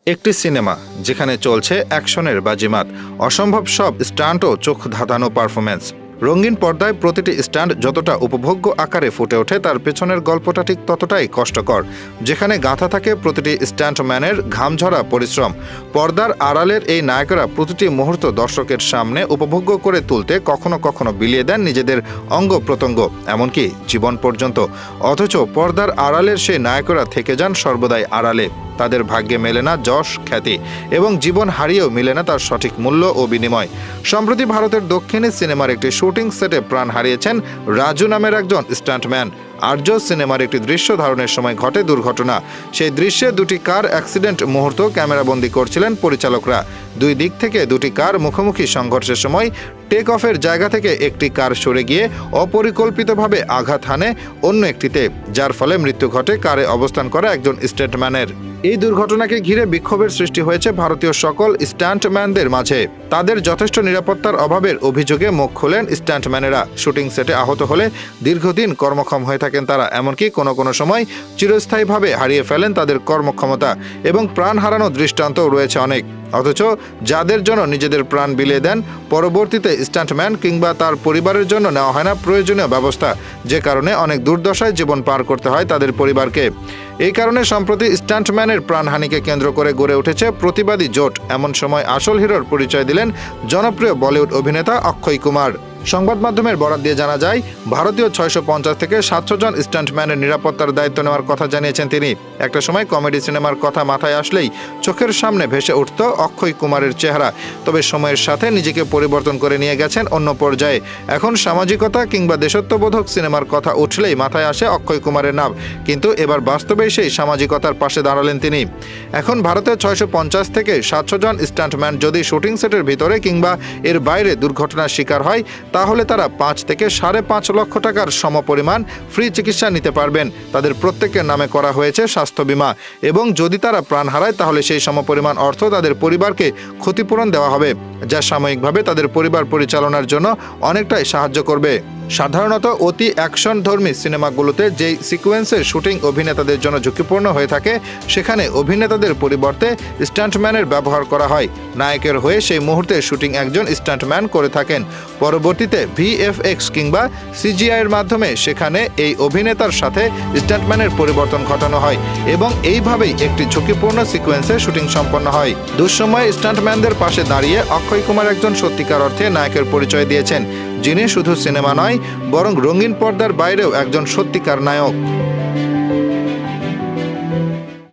একটি সিনেমা যেখানে চলছে অ্যাকশনের বাজিমাত, অসম্ভব সব স্টান্ট ও চোখ ধাঁধানো পারফরমেন্স। রঙিন পর্দায় প্রতিটি স্টান্ট যতটা উপভোগ্য আকারে ফুটে ওঠে, তার পেছনের গল্পটা ঠিক ততটাই কষ্টকর, যেখানে গাঁথা থাকে প্রতিটি স্টান্টম্যানের ঘামঝরা পরিশ্রম। পর্দার আড়ালের এই নায়করা প্রতিটি মুহূর্ত দর্শকের সামনে উপভোগ্য করে তুলতে কখনো কখনো বিলিয়ে দেন নিজেদের অঙ্গ প্রত্যঙ্গ, এমনকি জীবন পর্যন্ত। অথচ পর্দার আড়ালের সেই নায়করা থেকে যান সর্বদাই আড়ালে। তাদের ভাগ্যে মেলে না যশ, খ্যাতি এবং জীবন হারিয়েও মিলে না তার সঠিক মূল্য ও বিনিময়। সম্প্রতি ভারতের দক্ষিণে সিনেমার একটি শুটিং সেটে প্রাণ হারিয়েছেন রাজু নামের একজন স্টান্টম্যান। আর্য সিনেমার একটি দৃশ্য ধারণের সময় ঘটে দুর্ঘটনা। সেই দৃশ্যে দুটি কার অ্যাক্সিডেন্ট মুহূর্ত ক্যামেরাবন্দি করছিলেন পরিচালকরা। দুই দিক থেকে দুটি কার মুখোমুখি সংঘর্ষের সময় টেক অফের জায়গা থেকে একটি কার সরে গিয়ে অপরিকল্পিতভাবে আঘাত হানে অন্য একটিতে, যার ফলে মৃত্যু ঘটে কারে অবস্থান করা একজন স্টান্টম্যানের। এই দুর্ঘটনাকে ঘিরে বিক্ষোভের সৃষ্টি হয়েছে ভারতীয় সকল স্টান্টম্যানদের মাঝে। তাদের যথেষ্ট নিরাপত্তার অভাবের অভিযোগে মুখ খোলেন স্টান্টম্যানেরা। শুটিং সেটে আহত হলে দীর্ঘদিন কর্মক্ষম হয়ে থাকেন তারা, এমনকি কোনো কোনো সময় চিরস্থায়ীভাবে হারিয়ে ফেলেন তাদের কর্মক্ষমতা এবং প্রাণ হারানো দৃষ্টান্তও রয়েছে অনেক। অথচ যাদের জন্য নিজেদের প্রাণ বিলিয়ে দেন, পরবর্তীতে স্টান্টম্যান কিংবা তার পরিবারের জন্য নেওয়া হয় না প্রয়োজনীয় ব্যবস্থা, যে কারণে অনেক দুর্দশায় জীবন পার করতে হয় তাদের পরিবারকে। এই কারণে সম্প্রতি স্টান্টম্যানের প্রাণহানিকে কেন্দ্র করে গড়ে উঠেছে প্রতিবাদী জোট। এমন সময় আসল হিরোর পরিচয় দিলেন জনপ্রিয় বলিউড অভিনেতা অক্ষয় কুমার। সংবাদ মাধ্যমের বরাত দিয়ে জানা যায়, ভারতীয় 650 থেকে 700 জন স্টান্টম্যানের নিরাপত্তার দায়িত্ব নেওয়ার কথা জানিয়েছেন তিনি। একটা সময় কমেডি সিনেমার কথা মাথায় আসলেই চোখের সামনে ভেসে উঠত অক্ষয় কুমারের চেহারা। তবে সময়ের সাথে নিজেকে পরিবর্তন করে নিয়ে গেছেন অন্য পর্যায়ে। এখন সামাজিকতা কিংবা দেশত্ববোধক সিনেমার কথা উঠলেই মাথায় আসে অক্ষয় কুমারের নাম। কিন্তু এবার বাস্তবেই সেই সামাজিকতার পাশে দাঁড়ালেন তিনি। এখন ভারতের 650 থেকে 700 জন স্টান্টম্যান যদি শুটিং সেটের ভিতরে কিংবা এর বাইরে দুর্ঘটনার শিকার হয়, তাহলে তারা 5 থেকে 5.5 লক্ষ টাকার সমপরিমাণ ফ্রি চিকিৎসা নিতে পারবেন। তাদের প্রত্যেকের নামে করা হয়েছে স্বাস্থ্য বীমা এবং যদি তারা প্রাণ হারায় তাহলে সেই সমপরিমাণ অর্থ তাদের পরিবারকে ক্ষতিপূরণ দেওয়া হবে, যা সাময়িকভাবে তাদের পরিবার পরিচালনার জন্য অনেকটাই সাহায্য করবে। সাধারণত অতি অ্যাকশনধর্মী সিনেমাগুলোতে যেই সিকোয়েন্সের শুটিং অভিনেতাদের জন্য ঝুঁকিপূর্ণ হয়ে থাকে, সেখানে অভিনেতাদের পরিবর্তে স্টান্টম্যানের ব্যবহার করা হয়। নায়কের হয়ে সেই মুহূর্তে শুটিং একজন স্টান্টম্যান করে থাকেন। পরবর্তীতে ভিএফএক্স কিংবা সিজিআইয়ের মাধ্যমে সেখানে এই অভিনেতার সাথে স্টান্টম্যানের পরিবর্তন ঘটানো হয় এবং এইভাবেই একটি ঝুঁকিপূর্ণ সিকোয়েন্সে শুটিং সম্পন্ন হয়। দুঃসময়ে স্টান্টম্যানদের পাশে দাঁড়িয়ে অক্ষয় কুমার একজন সত্যিকার অর্থে নায়কের পরিচয় দিয়েছেন, যিনি শুধু সিনেমা নয় বরং রঙিন পর্দার বাইরেও একজন সত্যিকার নায়ক।